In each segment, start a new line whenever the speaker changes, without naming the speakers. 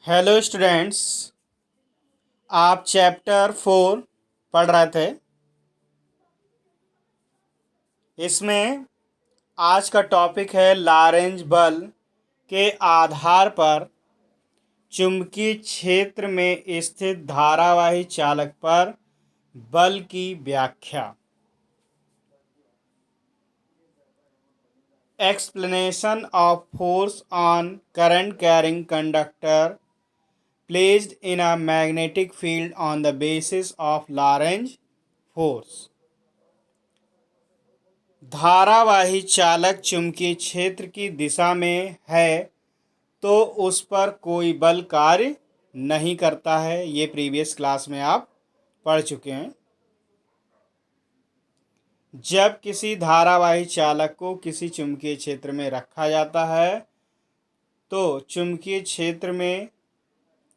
Hello students. आप chapter 4 पढ़ रहे थे। इसमें आज का टॉपिक है लॉरेंज बल के आधार पर चुंबकीय क्षेत्र में स्थित धारावाही चालक पर बल की व्याख्या। Explanation of force on current carrying conductor placed in a magnetic field on the basis of Lorentz force। धारावाही चालक चुंबकीय क्षेत्र की दिशा में है तो उस पर कोई बल कार्य नहीं करता है। ये प्रीवियस क्लास में आप पढ़ चुके हैं। जब किसी धारावाही चालक को किसी चुंबकीय क्षेत्र में रखा जाता है तो चुंबकीय क्षेत्र में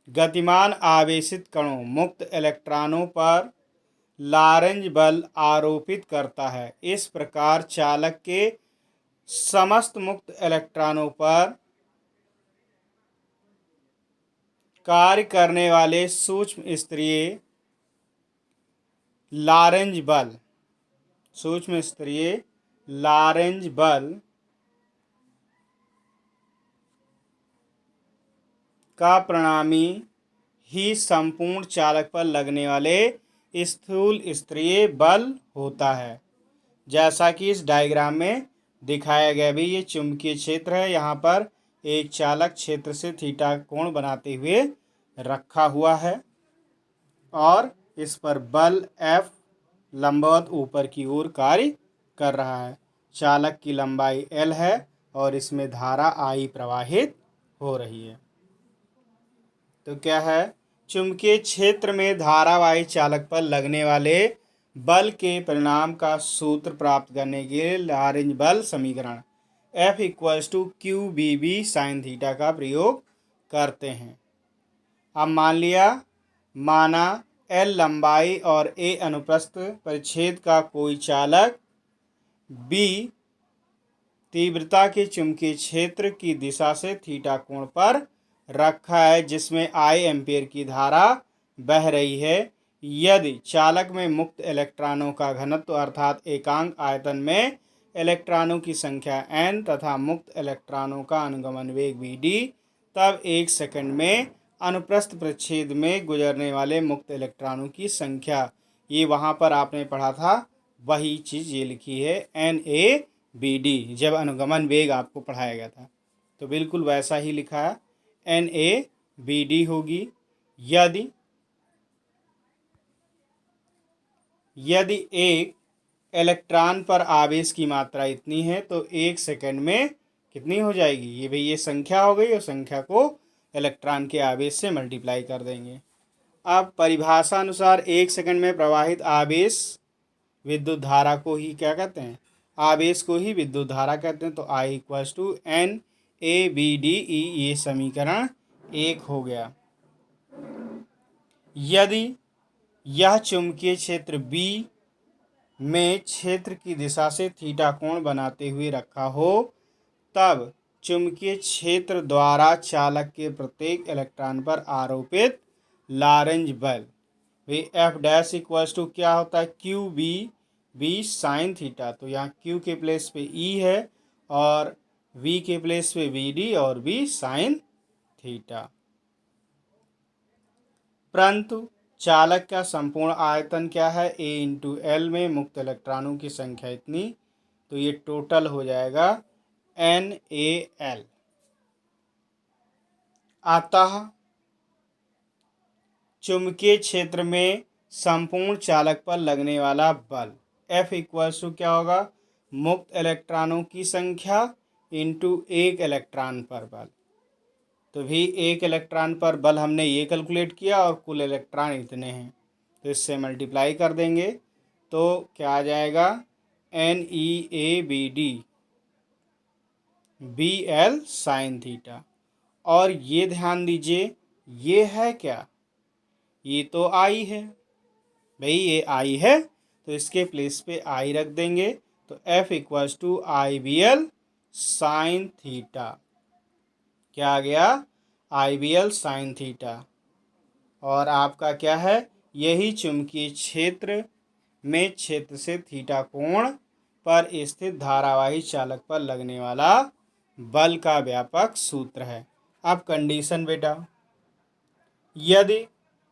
गतिमान आवेशित कणों मुक्त इलेक्ट्रॉनों पर लॉरेंज बल आरोपित करता है। इस प्रकार चालक के समस्त मुक्त इलेक्ट्रॉनों पर कार्य करने वाले सूक्ष्म स्तरीय लॉरेंज बल का परिणामी ही संपूर्ण चालक पर लगने वाले स्थूल स्तरीय बल होता है। जैसा कि इस डायग्राम में दिखाया गया भी, ये चुंबकीय क्षेत्र है। यहाँ पर एक चालक क्षेत्र से थीटा कोण बनाते हुए रखा हुआ है और इस पर बल F लंबवत ऊपर की ओर कार्य कर रहा है। चालक की लंबाई L है और इसमें धारा I प्रवाहित हो रही है। तो क्या है, चुंबकीय क्षेत्र में धारावाही चालक पर लगने वाले बल के परिणाम का सूत्र प्राप्त करने के लिए लॉरेंज बल समीकरण F = QBB sin थीटा का प्रयोग करते हैं। अब माना L लंबाई और A अनुप्रस्थ परिच्छेद का कोई चालक B तीव्रता के चुंबकीय क्षेत्र की दिशा से थीटा कोण पर रखा है, जिसमें I एम्पीयर की धारा बह रही है। यदि चालक में मुक्त इलेक्ट्रॉनों का घनत्व अर्थात एकांक आयतन में इलेक्ट्रॉनों की संख्या n तथा मुक्त इलेक्ट्रॉनों का अनुगमन वेग vd, तब 1 सेकंड में अनुप्रस्थ परिच्छेद में गुजरने वाले मुक्त इलेक्ट्रॉनों की संख्या, ये वहाँ पर आपने पढ़ा था वही चीज़ ये लिखी है NABD, जब अनुगमन वेग आपको पढ़ाया गया था तो बिल्कुल वैसा ही लिखा है NABD होगी। यदि एक इलेक्ट्रॉन पर आवेश की मात्रा इतनी है तो 1 सेकंड में कितनी हो जाएगी, ये भाई ये संख्या हो गई और संख्या को इलेक्ट्रॉन के आवेश से मल्टीप्लाई कर देंगे। अब परिभाषा अनुसार 1 सेकंड में प्रवाहित आवेश विद्युत धारा को ही क्या कहते हैं, आवेश को ही विद्युत धारा कहते हैं। तो I = NABDE, ये समीकरण 1 हो गया। यदि यह चुंबकीय क्षेत्र B में क्षेत्र की दिशा से थीटा कोण बनाते हुए रखा हो, तब चुंबकीय क्षेत्र द्वारा चालक के प्रत्येक इलेक्ट्रॉन पर आरोपित लॉरेंज बल F' क्या होता है, QB sin थीटा। तो यहाँ Q के प्लेस पे E है और V के प्लेस पे VD और B sin थीटा। परंतु चालक का संपूर्ण आयतन क्या है, A×L में मुक्त इलेक्ट्रॉनों की संख्या इतनी, तो ये टोटल हो जाएगा NaL। अतः चुंबकीय क्षेत्र में संपूर्ण चालक पर लगने वाला बल F = क्या होगा, मुक्त इलेक्ट्रॉनों की संख्या इंटू एक इलेक्ट्रॉन पर बल। तो भी एक इलेक्ट्रॉन पर बल हमने ये कैलकुलेट किया और कुल इलेक्ट्रॉन इतने हैं, तो इससे मल्टीप्लाई कर देंगे तो क्या आ जाएगा, NEABD BL sin थीटा। और ये ध्यान दीजिए, ये है क्या, ये तो I है भाई, ये I है तो इसके प्लेस पे I रख देंगे। तो F = IBL sin थीटा। क्या आ गया, IBL साइन थीटा। और आपका क्या है, यही चुंबकीय क्षेत्र में क्षेत्र से थीटा कोण पर स्थित धारावाही चालक पर लगने वाला बल का व्यापक सूत्र है। अब कंडीशन बेटा, यदि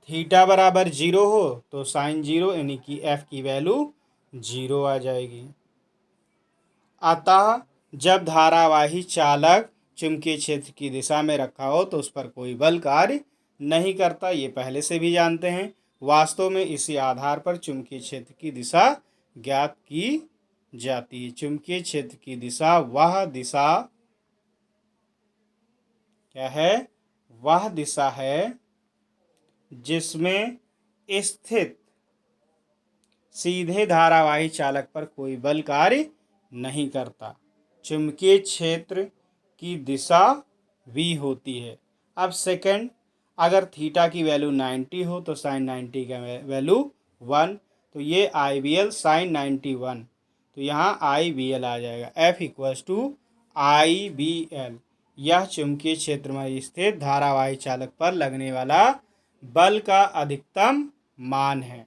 थीटा बराबर 0 हो तो साइन 0 यानी कि F की वैल्यू 0 आ जाएगी। अतः जब धारावाही चालक चुंबकीय क्षेत्र की दिशा में रखा हो तो उस पर कोई बल कार्य नहीं करता, ये पहले से भी जानते हैं। वास्तव में इसी आधार पर चुंबकीय क्षेत्र की दिशा ज्ञात की जाती है। चुंबकीय क्षेत्र की दिशा वह दिशा क्या है, वह दिशा है जिसमें स्थित सीधे धारावाही चालक पर कोई बल कार्य नहीं करता। चुंबकीय क्षेत्र की दिशा v होती है। अब सेकंड, अगर थीटा की वैल्यू 90 हो तो साइन 90 का वैल्यू 1, तो ये IBL साइन 91, तो यहाँ IBL आ जाएगा। F इक्वल्स टू IBL, यह चुंबकीय क्षेत्र में स्थित धारावाही चालक पर लगने वाला बल का अधिकतम मान है।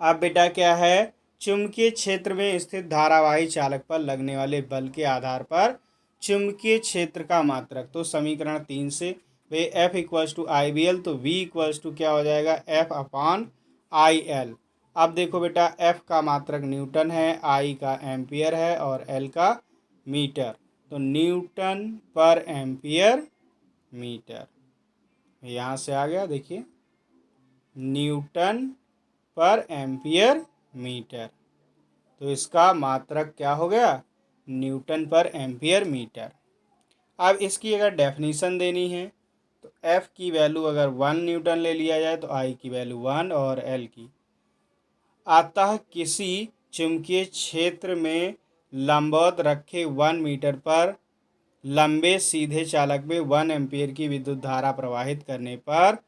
अब बेटा क्या है, चुंबकीय क्षेत्र में स्थित धारावाही चालक पर लगने वाले बल के आधार पर चुंबकीय क्षेत्र का मात्रक, तो समीकरण 3 से वे F इक्वल्स टू IBL, तो V इक्वल्स टू क्या हो जाएगा, F अपॉन IL। अब देखो बेटा, F का मात्रक न्यूटन है, I का एम्पियर है और L का मीटर, तो न्यूटन पर एम्पियर मीटर यहाँ से आ गया। देखिए, न्यूटन पर एम्पियर मीटर, तो इसका मात्रक क्या हो गया, न्यूटन पर एम्पियर मीटर। अब इसकी अगर डेफिनीशन देनी है तो F की वैल्यू अगर 1 न्यूटन ले लिया जाए तो I की वैल्यू 1 और L की। अतः किसी चुंबकीय क्षेत्र में लंबवत रखे 1 मीटर पर लंबे सीधे चालक में 1 एम्पियर की विद्युत धारा प्रवाहित करने पर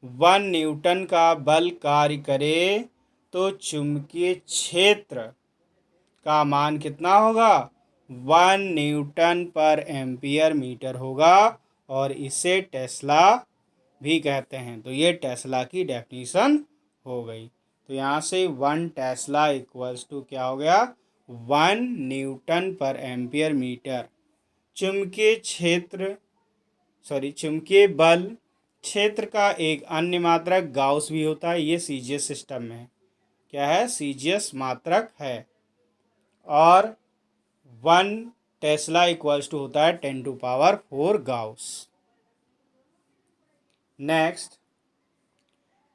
1 न्यूटन का बल कार्य करे तो चुंबकीय क्षेत्र का मान कितना होगा, 1 न्यूटन पर एम्पियर मीटर होगा, और इसे टेस्ला भी कहते हैं। तो ये टेस्ला की डेफिनीशन हो गई। तो यहाँ से 1 टेस्ला इक्वल्स टू क्या हो गया, 1 न्यूटन पर एम्पियर मीटर। चुंबकीय बल क्षेत्र का एक अन्य मात्रक गाउस भी होता है, ये सीजीएस सिस्टम में है। क्या है, सीजीएस मात्रक है। और 1 टेस्ला इक्वल्स टू होता है 10⁴ गाउस। नेक्स्ट,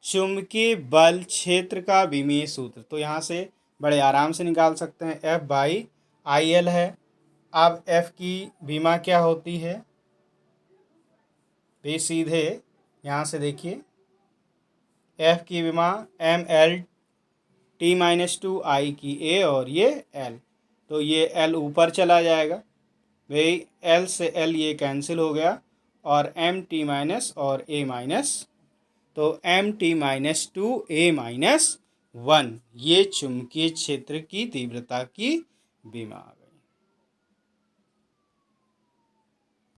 चुंबकीय बल क्षेत्र का विमीय सूत्र, तो यहाँ से बड़े आराम से निकाल सकते हैं। F बाई IL है। अब F की विमा क्या होती है, भी सीधे यहाँ से देखिए, F की विमा MLT-2 I की A और ये L, तो ये L ऊपर चला जाएगा, भाई L से L ये कैंसिल हो गया, और MT- और A-, तो MT-2 A-1, ये चुंबकीय क्षेत्र की तीव्रता की विमा।